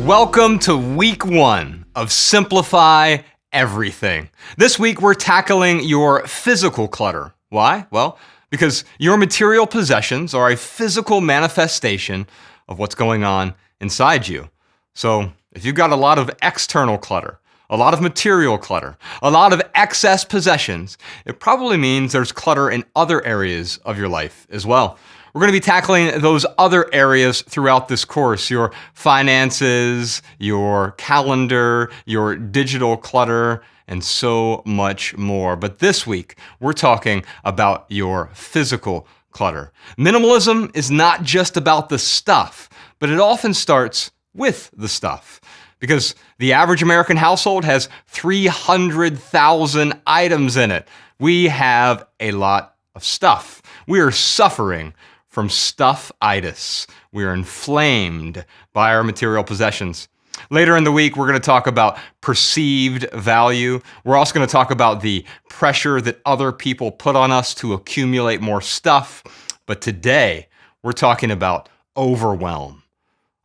Welcome to week 1 of Simplify Everything. This week we're tackling your physical clutter. Why? Well, because your material possessions are a physical manifestation of what's going on inside you. So if you've got a lot of external clutter, a lot of material clutter, a lot of excess possessions, it probably means there's clutter in other areas of your life as well. We're going to be tackling those other areas throughout this course: your finances, your calendar, your digital clutter, and so much more. But this week, we're talking about your physical clutter. Minimalism is not just about the stuff, but it often starts with the stuff. Because the average American household has 300,000 items in it. We have a lot of stuff. We are suffering from stuff-itis. We are inflamed by our material possessions. Later in the week, we're going to talk about perceived value. We're also going to talk about the pressure that other people put on us to accumulate more stuff. But today, we're talking about overwhelm.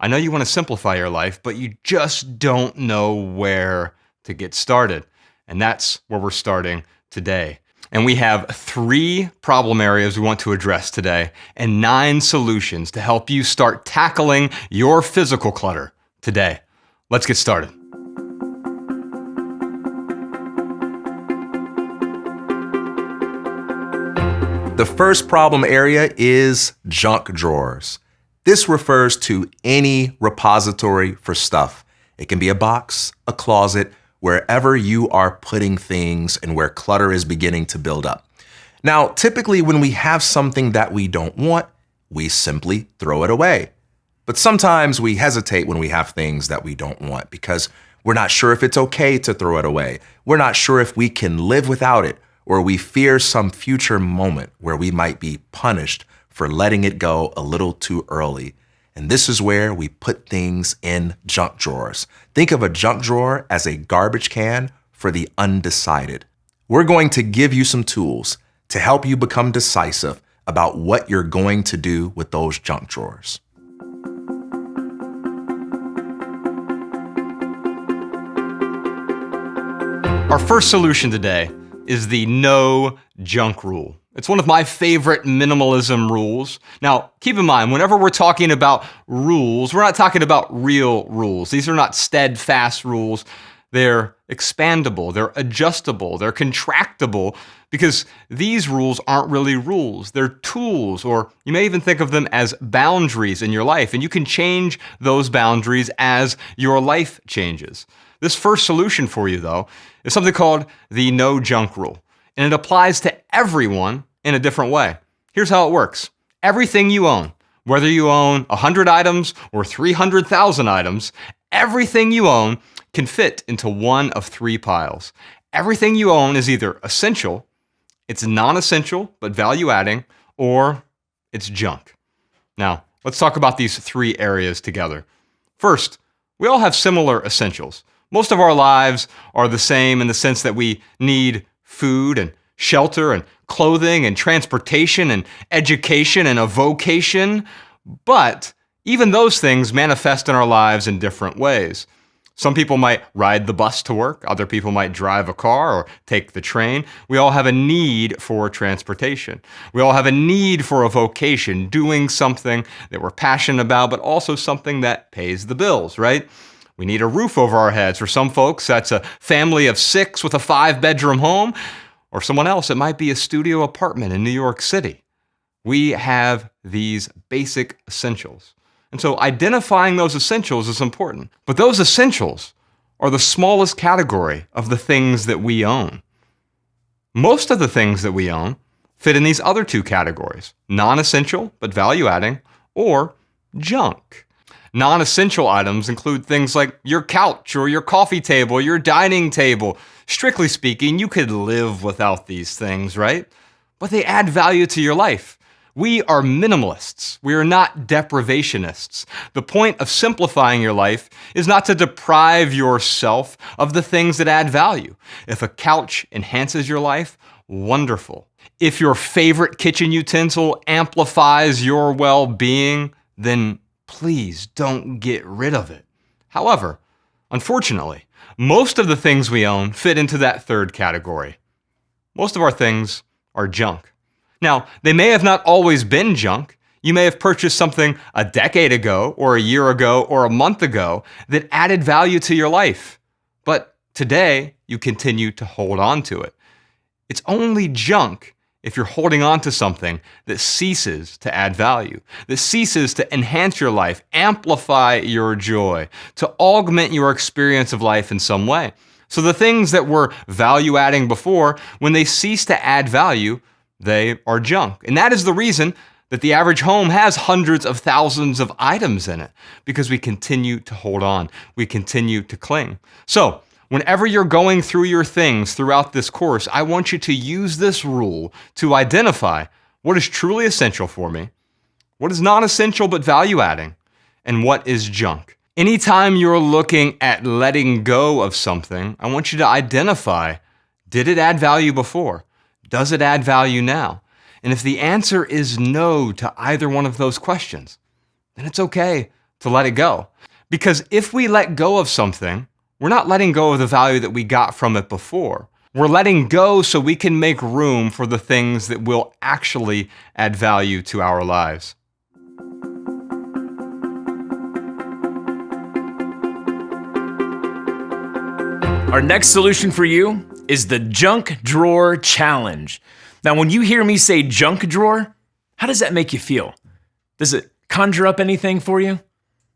I know you want to simplify your life, but you just don't know where to get started. And that's where we're starting today. And we have 3 problem areas we want to address today and 9 solutions to help you start tackling your physical clutter today. Let's get started. The first problem area is junk drawers. This refers to any repository for stuff. It can be a box, a closet, wherever you are putting things and where clutter is beginning to build up. Now, typically when we have something that we don't want, we simply throw it away. But sometimes we hesitate when we have things that we don't want because we're not sure if it's okay to throw it away. We're not sure if we can live without it, or we fear some future moment where we might be punished for letting it go a little too early. And this is where we put things in junk drawers. Think of a junk drawer as a garbage can for the undecided. We're going to give you some tools to help you become decisive about what you're going to do with those junk drawers. Our first solution today is the no junk rule. It's one of my favorite minimalism rules. Now, keep in mind, whenever we're talking about rules, we're not talking about real rules. These are not steadfast rules. They're expandable, they're adjustable, they're contractible, because these rules aren't really rules. They're tools, or you may even think of them as boundaries in your life, and you can change those boundaries as your life changes. This first solution for you, though, is something called the no junk rule. And it applies to everyone in a different way. Here's how it works. Everything you own, whether you own 100 items or 300,000 items, everything you own can fit into one of 3 piles. Everything you own is either essential, it's non-essential but value-adding, or it's junk. Now, let's talk about these 3 areas together. First, we all have similar essentials. Most of our lives are the same in the sense that we need food and shelter and clothing and transportation and education and a vocation. But even those things manifest in our lives in different ways. Some people might ride the bus to work. Other people might drive a car or take the train. We all have a need for transportation. We all have a need for a vocation, doing something that we're passionate about, but also something that pays the bills, right? We need a roof over our heads. For some folks, that's a family of 6 with a 5-bedroom home. Or someone else, it might be a studio apartment in New York City. We have these basic essentials. And so identifying those essentials is important. But those essentials are the smallest category of the things that we own. Most of the things that we own fit in these other 2 categories: non-essential but value-adding, or junk. Non-essential items include things like your couch or your coffee table, your dining table. Strictly speaking, you could live without these things, right? But they add value to your life. We are minimalists. We are not deprivationists. The point of simplifying your life is not to deprive yourself of the things that add value. If a couch enhances your life, wonderful. If your favorite kitchen utensil amplifies your well-being, then please don't get rid of it. However, unfortunately, most of the things we own fit into that third category. Most of our things are junk. Now, they may have not always been junk. You may have purchased something a decade ago, or a year ago, or a month ago that added value to your life. But today, you continue to hold on to it. It's only junk if you're holding on to something that ceases to add value, that ceases to enhance your life, amplify your joy, to augment your experience of life in some way. So the things that were value adding before, when they cease to add value, they are junk. And that is the reason that the average home has hundreds of thousands of items in it, because we continue to hold on, we continue to cling. So, whenever you're going through your things throughout this course, I want you to use this rule to identify what is truly essential for me, what is non-essential but value-adding, and what is junk. Anytime you're looking at letting go of something, I want you to identify, did it add value before? Does it add value now? And if the answer is no to either one of those questions, then it's okay to let it go. Because if we let go of something, we're not letting go of the value that we got from it before. We're letting go so we can make room for the things that will actually add value to our lives. Our next solution for you is the Junk Drawer Challenge. Now, when you hear me say junk drawer, how does that make you feel? Does it conjure up anything for you?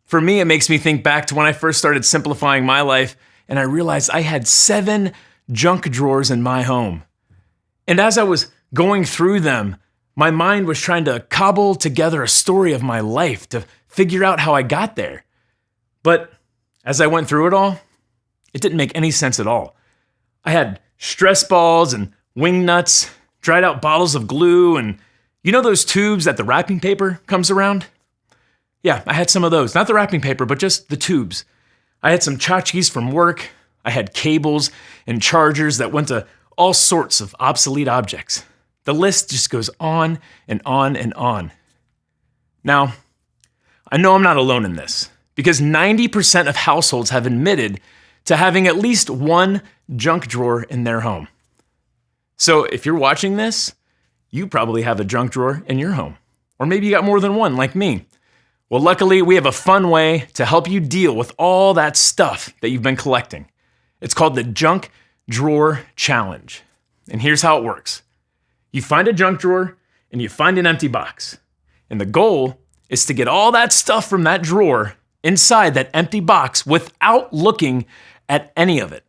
For me, it makes me think back to when I first started simplifying my life, and I realized I had 7 junk drawers in my home. And as I was going through them, my mind was trying to cobble together a story of my life to figure out how I got there. But as I went through it all, it didn't make any sense at all. I had stress balls and wing nuts, dried out bottles of glue, and you know those tubes that the wrapping paper comes around? Yeah, I had some of those. Not the wrapping paper, but just the tubes. I had some tchotchkes from work. I had cables and chargers that went to all sorts of obsolete objects. The list just goes on and on and on. Now, I know I'm not alone in this, because 90% of households have admitted to having at least one junk drawer in their home. So if you're watching this, you probably have a junk drawer in your home. Or maybe you got more than one, like me. Well, luckily, we have a fun way to help you deal with all that stuff that you've been collecting. It's called the Junk Drawer Challenge. And here's how it works. You find a junk drawer and you find an empty box. And the goal is to get all that stuff from that drawer inside that empty box without looking at any of it.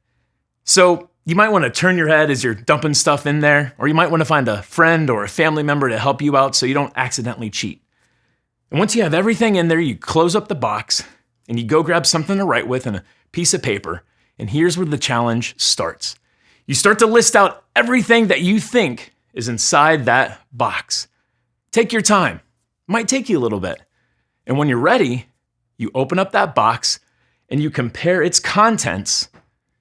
So you might want to turn your head as you're dumping stuff in there, or you might want to find a friend or a family member to help you out so you don't accidentally cheat. And once you have everything in there, you close up the box and you go grab something to write with and a piece of paper. And here's where the challenge starts. You start to list out everything that you think is inside that box. Take your time. It might take you a little bit. And when you're ready, you open up that box and you compare its contents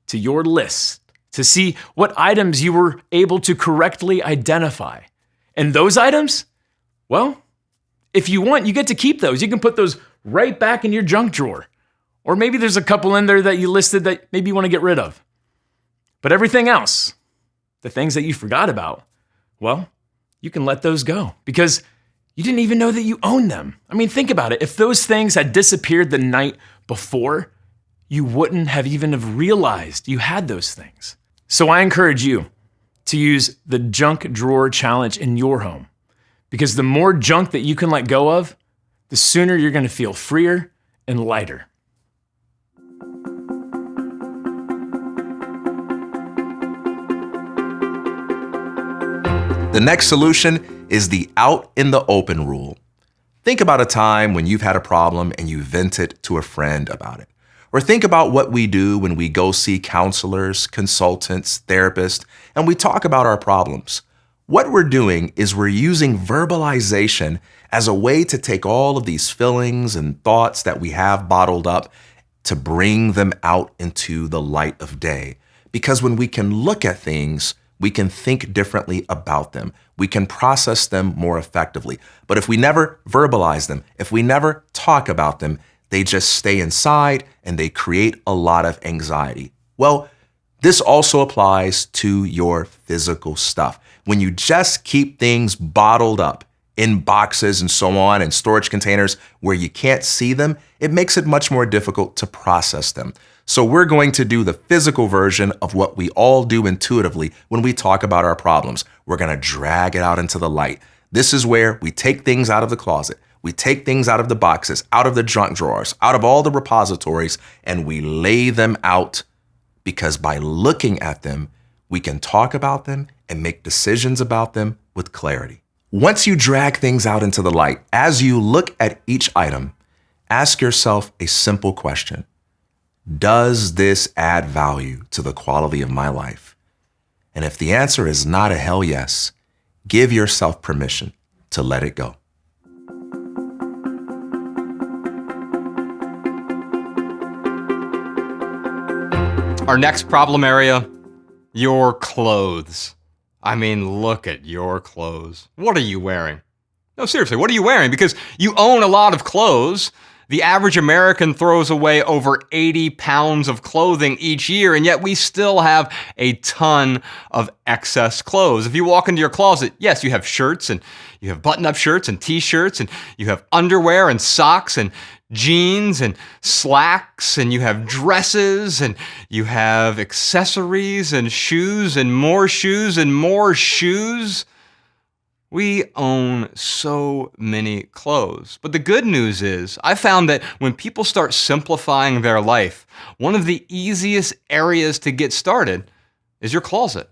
to your list to see what items you were able to correctly identify. And those items, well, if you want, you get to keep those. You can put those right back in your junk drawer. Or maybe there's a couple in there that you listed that maybe you want to get rid of. But everything else, the things that you forgot about, well, you can let those go because you didn't even know that you owned them. I mean, think about it. If those things had disappeared the night before, you wouldn't have even have realized you had those things. So I encourage you to use the Junk Drawer Challenge in your home, because the more junk that you can let go of, the sooner you're going to feel freer and lighter. The next solution is the out in the open rule. Think about a time when you've had a problem and you vented to a friend about it. Or think about what we do when we go see counselors, consultants, therapists, and we talk about our problems. What we're doing is we're using verbalization as a way to take all of these feelings and thoughts that we have bottled up to bring them out into the light of day. Because when we can look at things, we can think differently about them. We can process them more effectively. But if we never verbalize them, if we never talk about them, They just stay inside and they create a lot of anxiety. Well, this also applies to your physical stuff. When you just keep things bottled up in boxes and so on and storage containers where you can't see them, it makes it much more difficult to process them. So we're going to do the physical version of what we all do intuitively when we talk about our problems. We're going to drag it out into the light. This is where we take things out of the closet. We take things out of the boxes, out of the junk drawers, out of all the repositories, and we lay them out, because by looking at them, we can talk about them and make decisions about them with clarity. Once you drag things out into the light, as you look at each item, ask yourself a simple question. Does this add value to the quality of my life? And if the answer is not a hell yes, give yourself permission to let it go. Our next problem area, your clothes. I mean, look at your clothes. What are you wearing? No, seriously, what are you wearing? Because you own a lot of clothes. The average American throws away over 80 pounds of clothing each year, and yet we still have a ton of excess clothes. If you walk into your closet, yes, you have shirts, and you have button-up shirts and t-shirts, and you have underwear and socks and jeans and slacks, and you have dresses, and you have accessories and shoes and more shoes and more shoes. We own so many clothes. But the good news is, I found that when people start simplifying their life, one of the easiest areas to get started is your closet.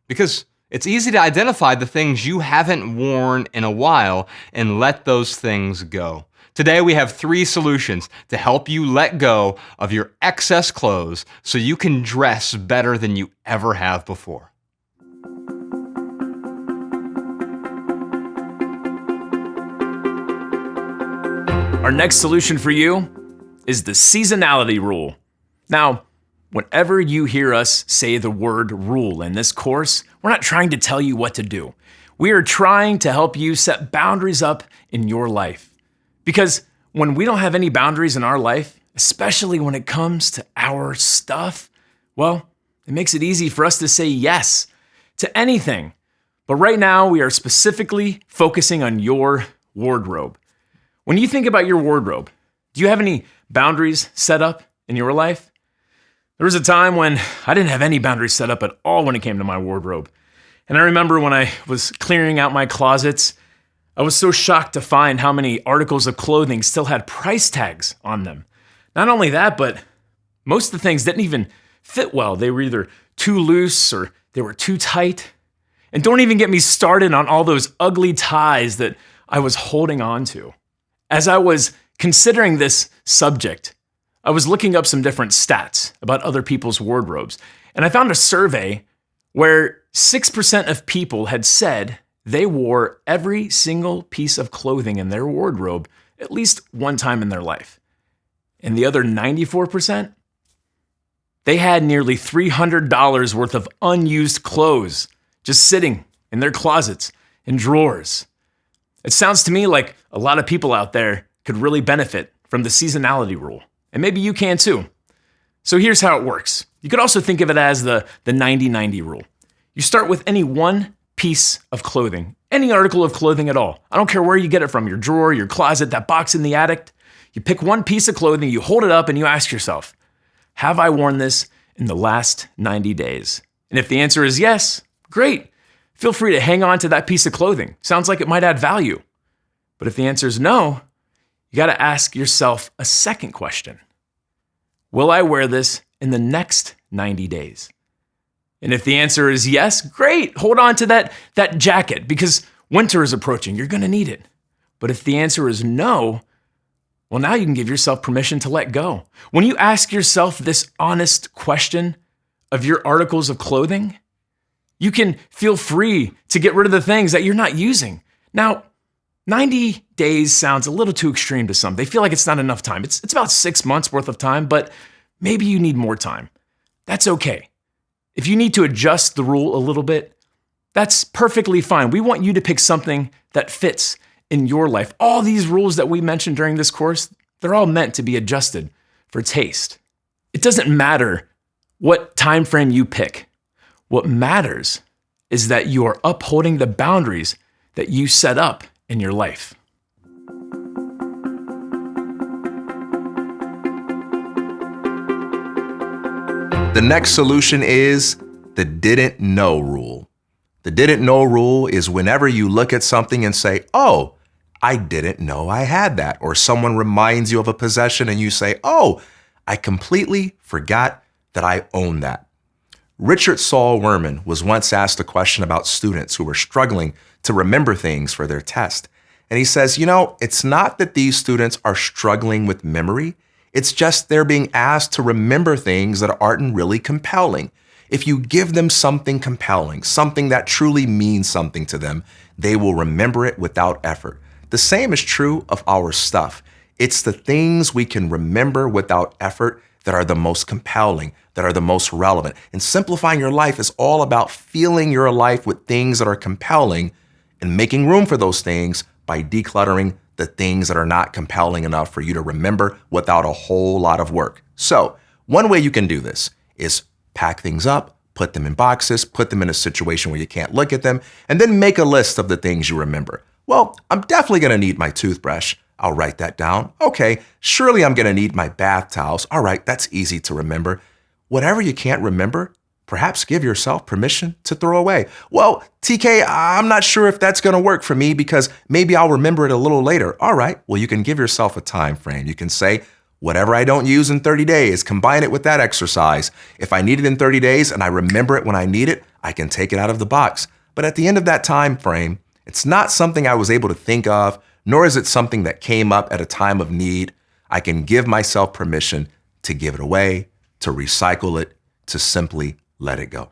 Because it's easy to identify the things you haven't worn in a while and let those things go. Today we have 3 solutions to help you let go of your excess clothes so you can dress better than you ever have before. Our next solution for you is the seasonality rule. Now, whenever you hear us say the word rule in this course, we're not trying to tell you what to do. We are trying to help you set boundaries up in your life. Because when we don't have any boundaries in our life, especially when it comes to our stuff, well, it makes it easy for us to say yes to anything. But right now, we are specifically focusing on your wardrobe. When you think about your wardrobe, do you have any boundaries set up in your life? There was a time when I didn't have any boundaries set up at all when it came to my wardrobe. And I remember when I was clearing out my closets, I was so shocked to find how many articles of clothing still had price tags on them. Not only that, but most of the things didn't even fit well. They were either too loose or they were too tight. And don't even get me started on all those ugly ties that I was holding on to. As I was considering this subject, I was looking up some different stats about other people's wardrobes, and I found a survey where 6% of people had said they wore every single piece of clothing in their wardrobe at least one time in their life. And the other 94%, they had nearly $300 worth of unused clothes just sitting in their closets and drawers. It sounds to me like a lot of people out there could really benefit from the seasonality rule. And maybe you can too. So here's how it works. You could also think of it as the 90-90 rule. You start with any one piece of clothing, any article of clothing at all. I don't care where you get it from, your drawer, your closet, that box in the attic. You pick one piece of clothing, you hold it up, and you ask yourself, have I worn this in the last 90 days? And if the answer is yes, great. Feel free to hang on to that piece of clothing. Sounds like it might add value. But if the answer is no, you got to ask yourself a second question. Will I wear this in the next 90 days? And if the answer is yes, great. Hold on to that jacket because winter is approaching. You're going to need it. But if the answer is no, well, now you can give yourself permission to let go. When you ask yourself this honest question of your articles of clothing, you can feel free to get rid of the things that you're not using. Now, 90 days sounds a little too extreme to some. They feel like it's not enough time. It's about 6 months worth of time, but maybe you need more time. That's okay. If you need to adjust the rule a little bit, that's perfectly fine. We want you to pick something that fits in your life. All these rules that we mentioned during this course, They're all meant to be adjusted for taste. It doesn't matter what time frame you pick. What matters is that you are upholding the boundaries that you set up in your life. The next solution is the didn't know rule. The didn't know rule is whenever you look at something and say, oh, I didn't know I had that. Or someone reminds you of a possession and you say, oh, I completely forgot that I own that. Richard Saul Wurman was once asked a question about students who were struggling to remember things for their test. And he says, it's not that these students are struggling with memory. It's just they're being asked to remember things that aren't really compelling. If you give them something compelling, something that truly means something to them, they will remember it without effort. The same is true of our stuff. It's the things we can remember without effort that are the most compelling, that are the most relevant. And simplifying your life is all about filling your life with things that are compelling and making room for those things by decluttering the things that are not compelling enough for you to remember without a whole lot of work. So one way you can do this is pack things up, put them in boxes, put them in a situation where you can't look at them, and then make a list of the things you remember. Well, I'm definitely gonna need my toothbrush. I'll write that down. Okay, surely I'm gonna need my bath towels. All right, that's easy to remember. Whatever you can't remember, perhaps give yourself permission to throw away. Well, TK, I'm not sure if that's gonna work for me because maybe I'll remember it a little later. All right, well, you can give yourself a time frame. You can say, whatever I don't use in 30 days, combine it with that exercise. If I need it in 30 days and I remember it when I need it, I can take it out of the box. But at the end of that time frame, it's not something I was able to think of, nor is it something that came up at a time of need. I can give myself permission to give it away, to recycle it, to simply let it go.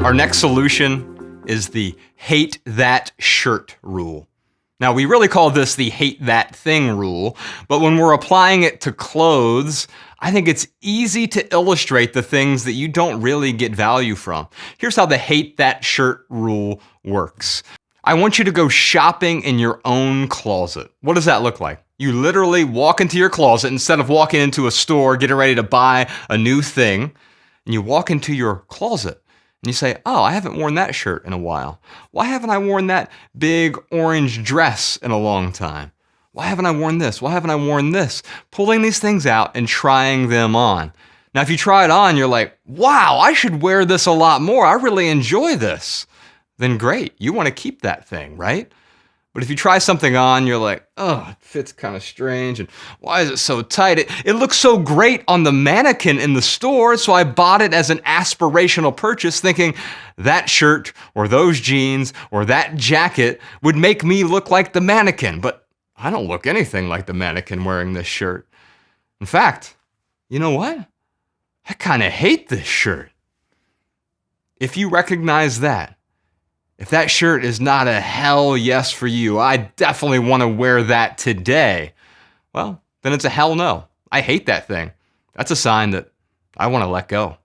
Our next solution is the hate that shirt rule. Now, we really call this the hate that thing rule, but when we're applying it to clothes, I think it's easy to illustrate the things that you don't really get value from. Here's how the hate that shirt rule works. I want you to go shopping in your own closet. What does that look like? You literally walk into your closet instead of walking into a store, getting ready to buy a new thing, and you walk into your closet. And you say, oh, I haven't worn that shirt in a while. Why haven't I worn that big orange dress in a long time? Why haven't I worn this? Why haven't I worn this? Pulling these things out and trying them on. Now, if you try it on, you're like, wow, I should wear this a lot more. I really enjoy this. Then great, you want to keep that thing, right? But if you try something on, you're like, oh, it fits kind of strange, and why is it so tight? It looks so great on the mannequin in the store, so I bought it as an aspirational purchase, thinking that shirt or those jeans or that jacket would make me look like the mannequin, but I don't look anything like the mannequin wearing this shirt. In fact, you know what? I kind of hate this shirt. If you recognize that, if that shirt is not a hell yes for you, I definitely want to wear that today, well, then it's a hell no. I hate that thing. That's a sign that I want to let go.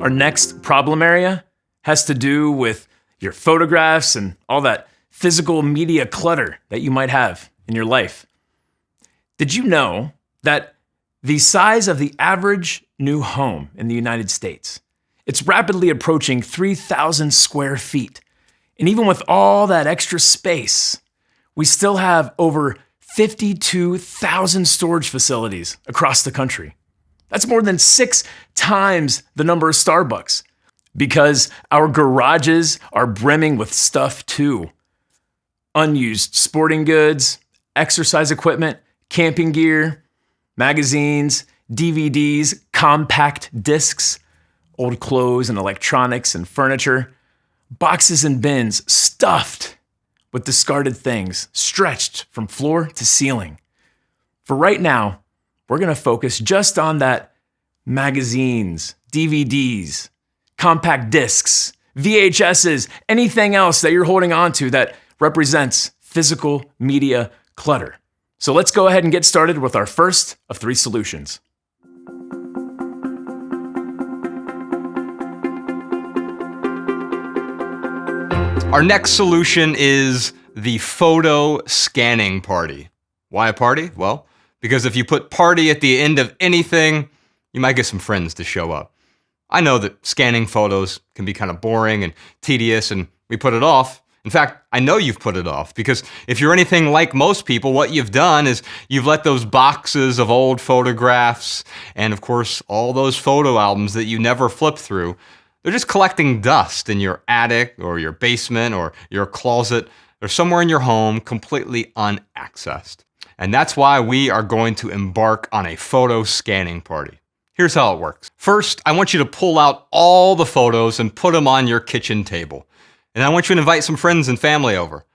Our next problem area has to do with your photographs and all that physical media clutter that you might have in your life. Did you know that the size of the average new home in the United States, it's rapidly approaching 3,000 square feet. And even with all that extra space, we still have over 52,000 storage facilities across the country. That's more than 6 times the number of Starbucks, because our garages are brimming with stuff too. Unused sporting goods, exercise equipment, camping gear, magazines, DVDs, compact discs, old clothes and electronics and furniture, boxes and bins stuffed with discarded things, stretched from floor to ceiling. For right now, we're going to focus just on that magazines, DVDs, compact discs, VHSs, anything else that you're holding on to that represents physical media clutter. So let's go ahead and get started with our first of 3 solutions. Our next solution is the photo scanning party. Why a party? Well, because if you put party at the end of anything, you might get some friends to show up. I know that scanning photos can be kind of boring and tedious, and we put it off. In fact, I know you've put it off because if you're anything like most people, what you've done is you've let those boxes of old photographs and, of course, all those photo albums that you never flip through, they're just collecting dust in your attic or your basement or your closet or somewhere in your home completely unaccessed. And that's why we are going to embark on a photo scanning party. Here's how it works. First, I want you to pull out all the photos and put them on your kitchen table. And I want you to invite some friends and family over.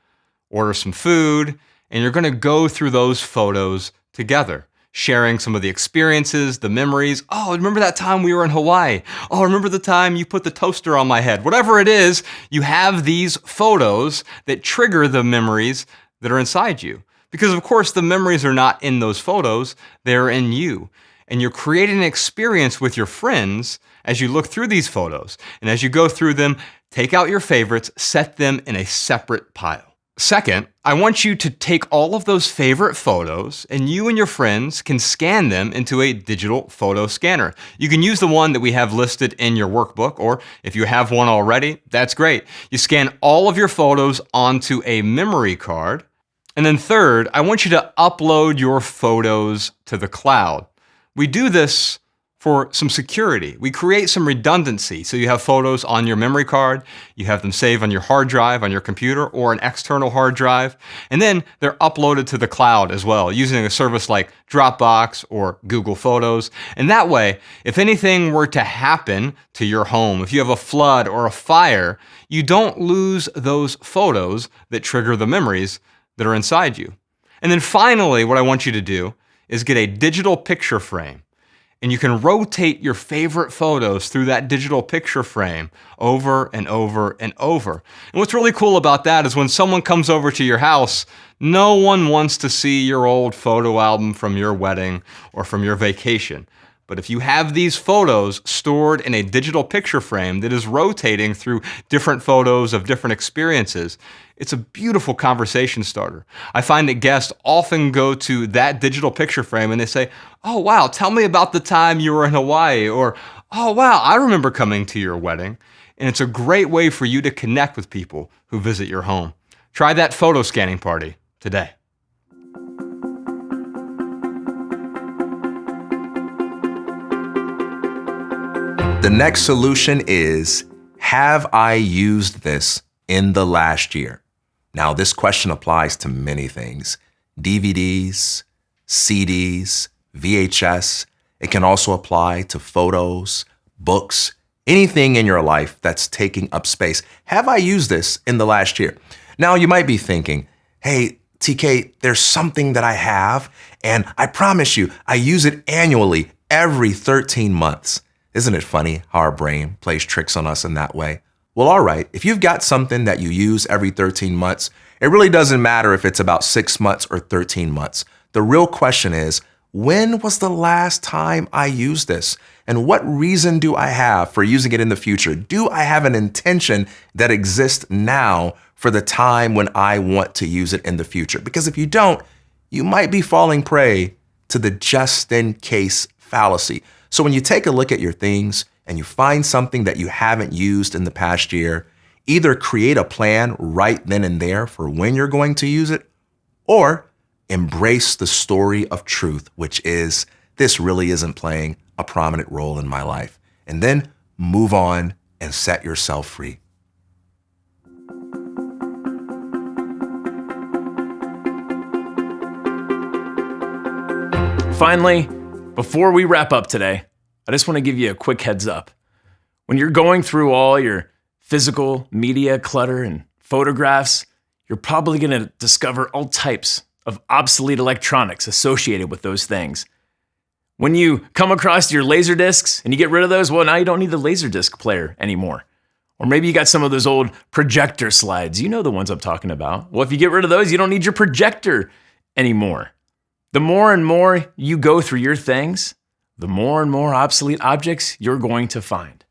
Order some food, and you're going to go through those photos together, sharing some of the experiences, the memories. Oh, remember that time we were in Hawaii? Oh, remember the time you put the toaster on my head? Whatever it is, you have these photos that trigger the memories that are inside you. Because of course, the memories are not in those photos, they're in you. And you're creating an experience with your friends as you look through these photos. And as you go through them, take out your favorites, set them in a separate pile. Second, I want you to take all of those favorite photos and you and your friends can scan them into a digital photo scanner. You can use the one that we have listed in your workbook, or if you have one already, that's great. You scan all of your photos onto a memory card. And then third, I want you to upload your photos to the cloud. We do this for some security. We create some redundancy. So you have photos on your memory card, you have them saved on your hard drive, on your computer, or an external hard drive, and then they're uploaded to the cloud as well, using a service like Dropbox or Google Photos. And that way, if anything were to happen to your home, if you have a flood or a fire, you don't lose those photos that trigger the memories that are inside you. And then finally, what I want you to do is get a digital picture frame. And you can rotate your favorite photos through that digital picture frame over and over and over. And what's really cool about that is when someone comes over to your house, no one wants to see your old photo album from your wedding or from your vacation. But if you have these photos stored in a digital picture frame that is rotating through different photos of different experiences, it's a beautiful conversation starter. I find that guests often go to that digital picture frame and they say, "Oh wow, tell me about the time you were in Hawaii," or "Oh wow, I remember coming to your wedding." And it's a great way for you to connect with people who visit your home. Try that photo scanning party today. The next solution is, have I used this in the last year? Now, this question applies to many things: DVDs, CDs, VHS. It can also apply to photos, books, anything in your life that's taking up space. Have I used this in the last year? Now, you might be thinking, hey, TK, there's something that I have, and I promise you, I use it annually every 13 months. Isn't it funny how our brain plays tricks on us in that way? Well, all right, if you've got something that you use every 13 months, it really doesn't matter if it's about 6 months or 13 months. The real question is, when was the last time I used this? And what reason do I have for using it in the future? Do I have an intention that exists now for the time when I want to use it in the future? Because if you don't, you might be falling prey to the just in case fallacy. So when you take a look at your things and you find something that you haven't used in the past year, either create a plan right then and there for when you're going to use it, or embrace the story of truth, which is, this really isn't playing a prominent role in my life. And then move on and set yourself free. Finally, before we wrap up today, I just want to give you a quick heads up. When you're going through all your physical media clutter and photographs, you're probably going to discover all types of obsolete electronics associated with those things. When you come across your laser discs and you get rid of those, well, now you don't need the laser disc player anymore. Or maybe you got some of those old projector slides. You know the ones I'm talking about. Well, if you get rid of those, you don't need your projector anymore. The more and more you go through your things, the more and more obsolete objects you're going to find.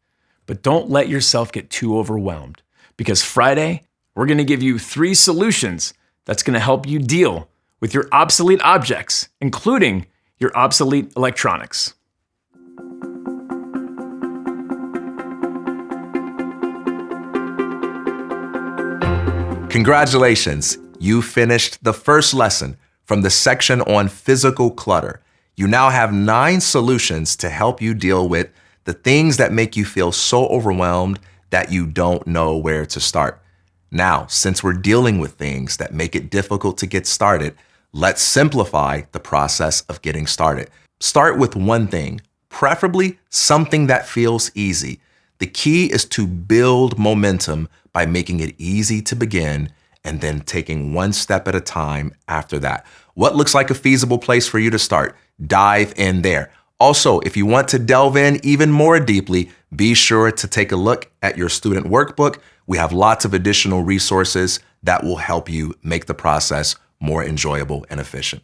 But don't let yourself get too overwhelmed, because Friday, we're going to give you 3 solutions that's going to help you deal with your obsolete objects, including your obsolete electronics. Congratulations, you finished the first lesson from the section on physical clutter. You now have 9 solutions to help you deal with the things that make you feel so overwhelmed that you don't know where to start. Now, since we're dealing with things that make it difficult to get started, let's simplify the process of getting started. Start with one thing, preferably something that feels easy. The key is to build momentum by making it easy to begin and then taking one step at a time after that. What looks like a feasible place for you to start? Dive in there. Also, if you want to delve in even more deeply, be sure to take a look at your student workbook. We have lots of additional resources that will help you make the process more enjoyable and efficient.